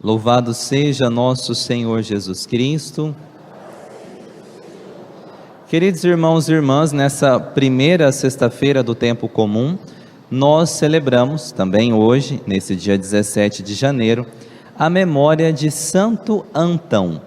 Louvado seja nosso Senhor Jesus Cristo. Queridos irmãos e irmãs, nessa primeira sexta-feira do tempo comum, nós celebramos também hoje, nesse dia 17 de janeiro, a memória de Santo Antão.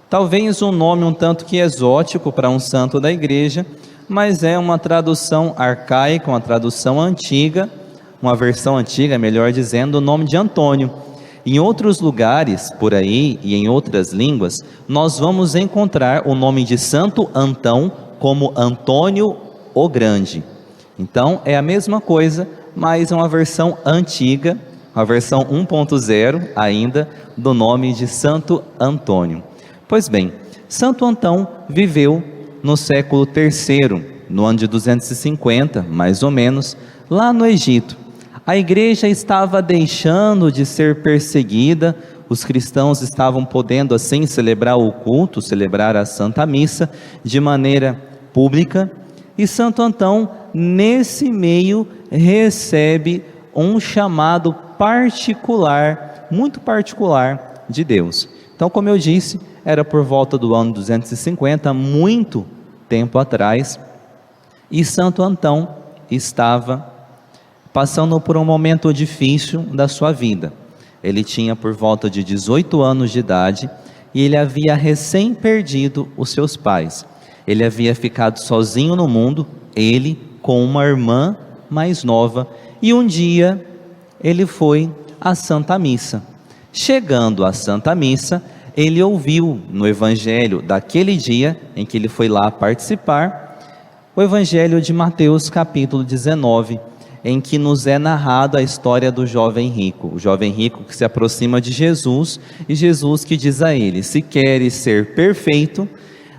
Talvez um nome um tanto que exótico para um santo da igreja, mas é uma tradução arcaica, uma tradução antiga, uma versão antiga, melhor dizendo, do nome de Antônio. Em outros lugares, por aí, e em outras línguas, nós vamos encontrar o nome de Santo Antão como Antônio o Grande. Então, é a mesma coisa, mas é uma versão antiga, uma versão 1.0 ainda, do nome de Santo Antônio. Pois bem, Santo Antão viveu no século III, no ano de 250, mais ou menos, lá no Egito. A igreja estava deixando de ser perseguida, os cristãos estavam podendo assim celebrar o culto, celebrar a Santa Missa de maneira pública, e Santo Antão, nesse meio, recebe um chamado particular, muito particular de Deus. Então, como eu disse, era por volta do ano 250, muito tempo atrás, e Santo Antão estava passando por um momento difícil da sua vida. Ele tinha por volta de 18 anos de idade e ele havia recém perdido os seus pais. Ele havia ficado sozinho no mundo, ele com uma irmã mais nova, e um dia ele foi à Santa Missa. Chegando à Santa Missa, ele ouviu no evangelho daquele dia em que ele foi lá participar, o evangelho de Mateus capítulo 19, em que nos é narrada a história do jovem rico, o jovem rico que se aproxima de Jesus, e Jesus que diz a ele: se queres ser perfeito,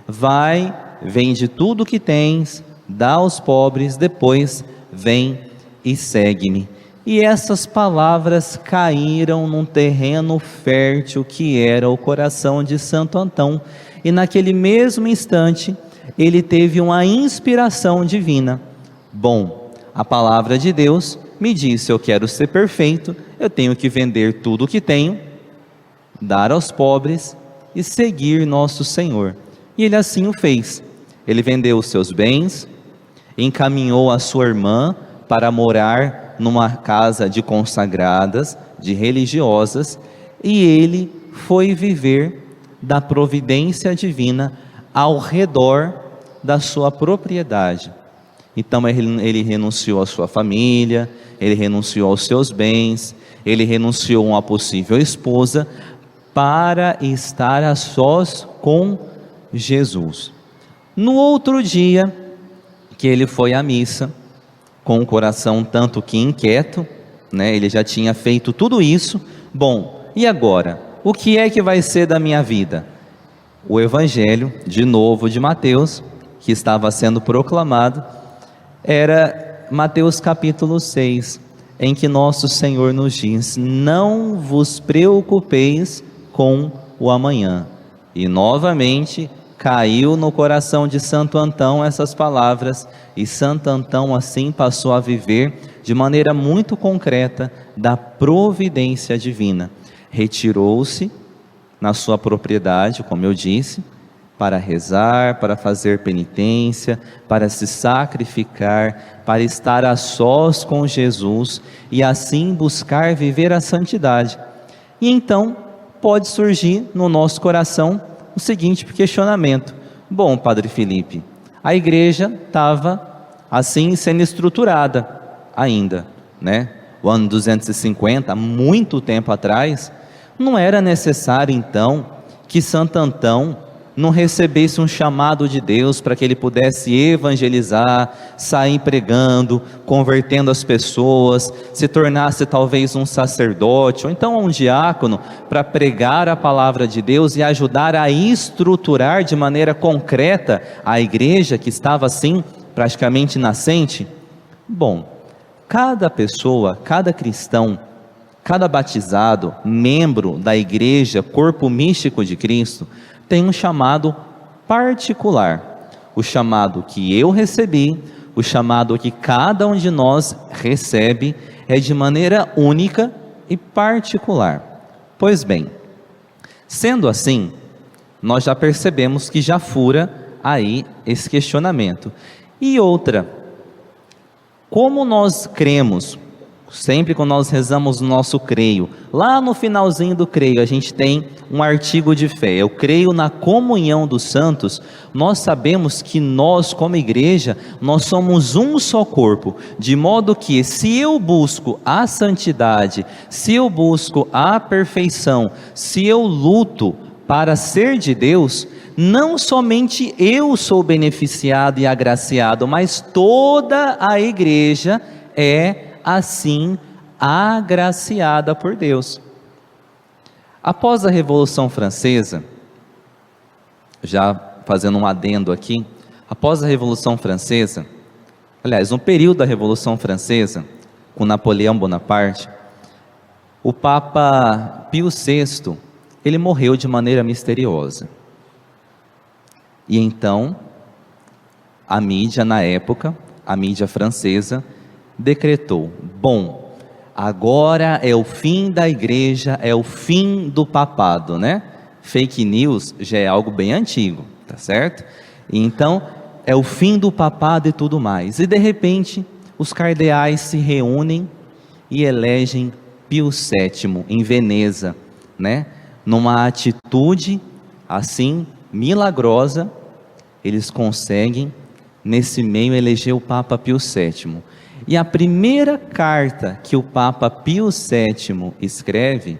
vai, vende tudo o que tens, dá aos pobres, depois vem e segue-me. E essas palavras caíram num terreno fértil que era o coração de Santo Antão, e naquele mesmo instante, ele teve uma inspiração divina. Bom, a palavra de Deus me disse: eu quero ser perfeito, eu tenho que vender tudo o que tenho, dar aos pobres e seguir nosso Senhor. E ele assim o fez. Ele vendeu os seus bens, encaminhou a sua irmã para morar numa casa de consagradas, de religiosas, e ele foi viver da providência divina ao redor da sua propriedade. Então ele renunciou à sua família, ele renunciou aos seus bens, ele renunciou a uma possível esposa para estar a sós com Jesus. No outro dia que ele foi à missa, com o coração tanto que inquieto, ele já tinha feito tudo isso. Bom, e agora? O que é que vai ser da minha vida? O evangelho, de novo de Mateus, que estava sendo proclamado, era Mateus capítulo 6, em que nosso Senhor nos diz: não vos preocupeis com o amanhã. E novamente caiu no coração de Santo Antão essas palavras, e Santo Antão assim passou a viver de maneira muito concreta da providência divina. Retirou-se na sua propriedade, como eu disse, para rezar, para fazer penitência, para se sacrificar, para estar a sós com Jesus e assim buscar viver a santidade. E então pode surgir no nosso coração o seguinte questionamento: bom, Padre Felipe, a igreja estava assim sendo estruturada ainda, O ano 250, muito tempo atrás, não era necessário então que Santo Antão não recebesse um chamado de Deus para que ele pudesse evangelizar, sair pregando, convertendo as pessoas, se tornasse talvez um sacerdote, ou então um diácono, para pregar a palavra de Deus e ajudar a estruturar de maneira concreta a igreja que estava assim, praticamente nascente? Bom, cada pessoa, cada cristão, cada batizado, membro da igreja, corpo místico de Cristo, tem um chamado particular, o chamado que eu recebi, o chamado que cada um de nós recebe, é de maneira única e particular. Pois bem, sendo assim, nós já percebemos que já fura aí esse questionamento. E outra, como nós cremos, sempre quando nós rezamos o nosso creio, lá no finalzinho do creio a gente tem um artigo de fé, eu creio na comunhão dos santos. Nós sabemos que nós como igreja, nós somos um só corpo, de modo que se eu busco a santidade, se eu busco a perfeição, se eu luto para ser de Deus, não somente eu sou beneficiado e agraciado, mas toda a igreja é assim agraciada por Deus. Após a Revolução Francesa, já fazendo um adendo aqui, após a Revolução Francesa, aliás, no período da Revolução Francesa, com Napoleão Bonaparte, o Papa Pio VI, ele morreu de maneira misteriosa. E então, a mídia na época, a mídia francesa, decretou: bom, agora é o fim da igreja, é o fim do papado, né? Fake news já é algo bem antigo, tá certo? Então, é o fim do papado e tudo mais. E de repente, os cardeais se reúnem e elegem Pio VII em Veneza, né? Numa atitude assim milagrosa, eles conseguem nesse meio eleger o Papa Pio VII. E a primeira carta que o Papa Pio VII escreve,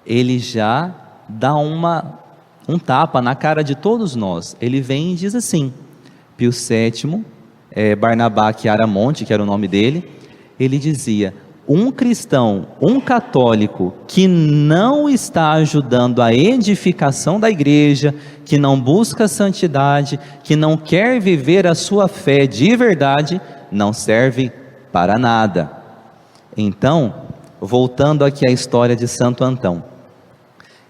ele já dá um tapa na cara de todos nós. Ele vem e diz assim: Pio VII, Barnabá Chiaramonte, que era o nome dele, ele dizia: um cristão, um católico que não está ajudando a edificação da igreja, que não busca santidade, que não quer viver a sua fé de verdade, não serve para nada. Então, voltando aqui à história de Santo Antão.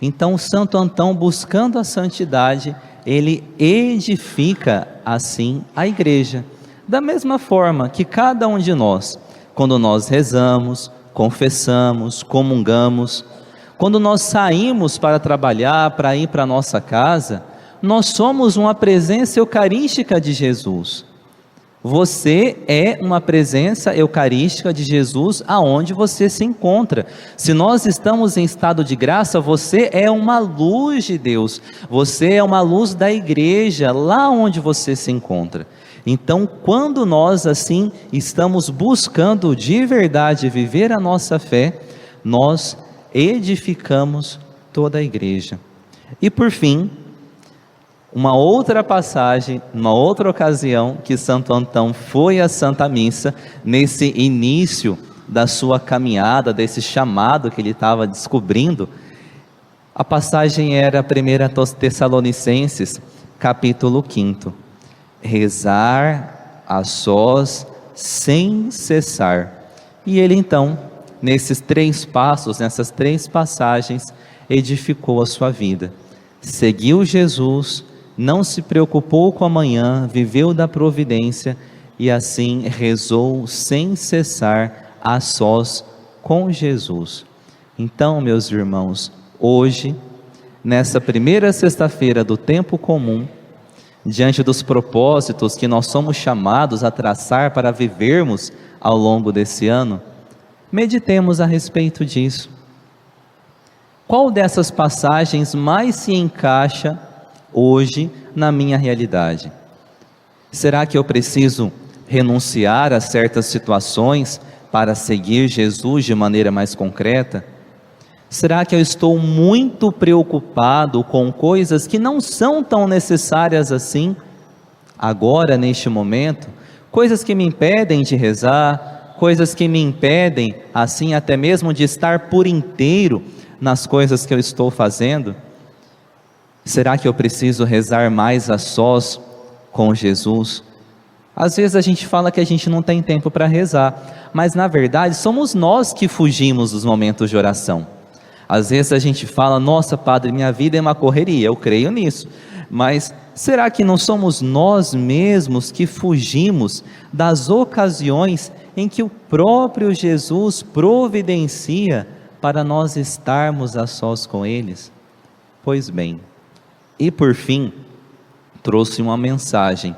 Então, Santo Antão, buscando a santidade, ele edifica assim a igreja. Da mesma forma que cada um de nós, quando nós rezamos, confessamos, comungamos, quando nós saímos para trabalhar, para ir para a nossa casa, nós somos uma presença eucarística de Jesus. Você é uma presença eucarística de Jesus aonde você se encontra. Se nós estamos em estado de graça, você é uma luz de Deus, você é uma luz da igreja, lá onde você se encontra. Então, quando nós assim estamos buscando de verdade viver a nossa fé, nós edificamos toda a igreja. E por fim, uma outra passagem, uma outra ocasião que Santo Antão foi à Santa Missa, nesse início da sua caminhada, desse chamado que ele estava descobrindo, a passagem era 1 Tessalonicenses, capítulo 5, rezar a sós sem cessar. E ele então, nesses 3 passos, nessas 3 passagens, edificou a sua vida, seguiu Jesus, não se preocupou com amanhã, viveu da providência e assim rezou sem cessar a sós com Jesus. Então, meus irmãos, hoje, nessa primeira sexta-feira do tempo comum, diante dos propósitos que nós somos chamados a traçar para vivermos ao longo desse ano, meditemos a respeito disso. Qual dessas passagens mais se encaixa hoje na minha realidade? Será que eu preciso renunciar a certas situações para seguir Jesus de maneira mais concreta? Será que eu estou muito preocupado com coisas que não são tão necessárias assim, agora neste momento? Coisas que me impedem de rezar, coisas que me impedem assim até mesmo de estar por inteiro nas coisas que eu estou fazendo? Será que eu preciso rezar mais a sós com Jesus? Às vezes a gente fala que a gente não tem tempo para rezar, mas na verdade somos nós que fugimos dos momentos de oração. Às vezes a gente fala: nossa, padre, minha vida é uma correria, eu creio nisso, mas será que não somos nós mesmos que fugimos das ocasiões em que o próprio Jesus providencia para nós estarmos a sós com eles? Pois bem, e por fim, trouxe uma mensagem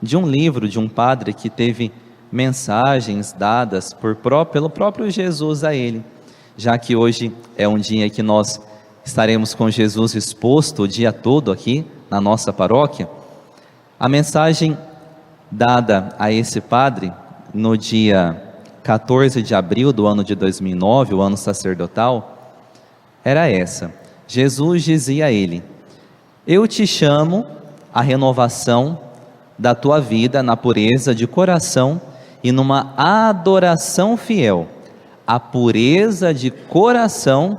de um livro de um padre que teve mensagens dadas pelo próprio Jesus a ele, já que hoje é um dia que nós estaremos com Jesus exposto o dia todo aqui na nossa paróquia. A mensagem dada a esse padre no dia 14 de abril do ano de 2009, o ano sacerdotal, era essa. Jesus dizia a ele: eu te chamo à renovação da tua vida na pureza de coração e numa adoração fiel. A pureza de coração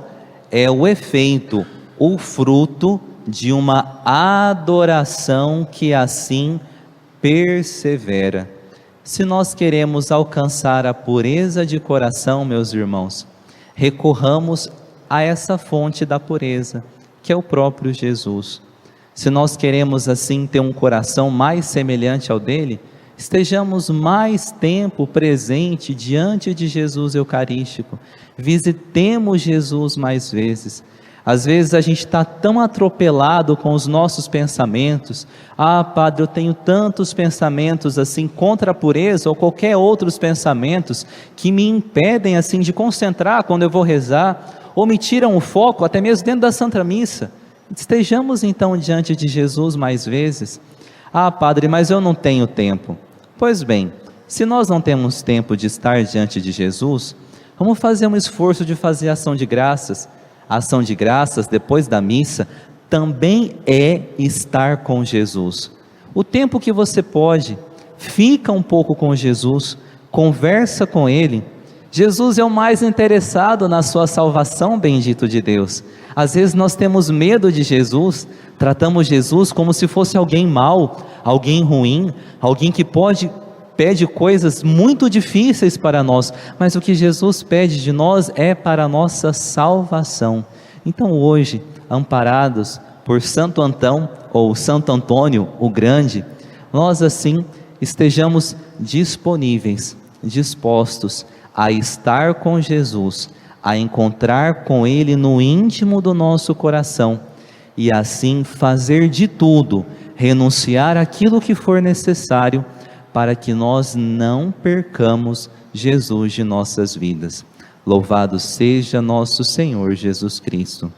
é o efeito, o fruto de uma adoração que assim persevera. Se nós queremos alcançar a pureza de coração, meus irmãos, recorramos a essa fonte da pureza, que é o próprio Jesus. Se nós queremos assim ter um coração mais semelhante ao dele, estejamos mais tempo presente diante de Jesus Eucarístico, visitemos Jesus mais vezes. Às vezes a gente está tão atropelado com os nossos pensamentos. Ah, padre, eu tenho tantos pensamentos assim contra a pureza ou qualquer outros pensamentos que me impedem assim de concentrar quando eu vou rezar, ou me tiram o foco até mesmo dentro da Santa Missa. Estejamos então diante de Jesus mais vezes. Ah, padre, mas eu não tenho tempo. Pois bem, se nós não temos tempo de estar diante de Jesus, vamos fazer um esforço de fazer ação de graças. A ação de graças depois da missa também é estar com Jesus. O tempo que você pode, fica um pouco com Jesus, conversa com Ele. Jesus é o mais interessado na sua salvação, bendito de Deus. Às vezes nós temos medo de Jesus, tratamos Jesus como se fosse alguém mau, alguém ruim, alguém que pede coisas muito difíceis para nós, mas o que Jesus pede de nós é para a nossa salvação. Então hoje, amparados por Santo Antão ou Santo Antônio o Grande, nós assim estejamos disponíveis, dispostos a estar com Jesus, a encontrar com Ele no íntimo do nosso coração e assim fazer de tudo, renunciar aquilo que for necessário para que nós não percamos Jesus de nossas vidas. Louvado seja nosso Senhor Jesus Cristo.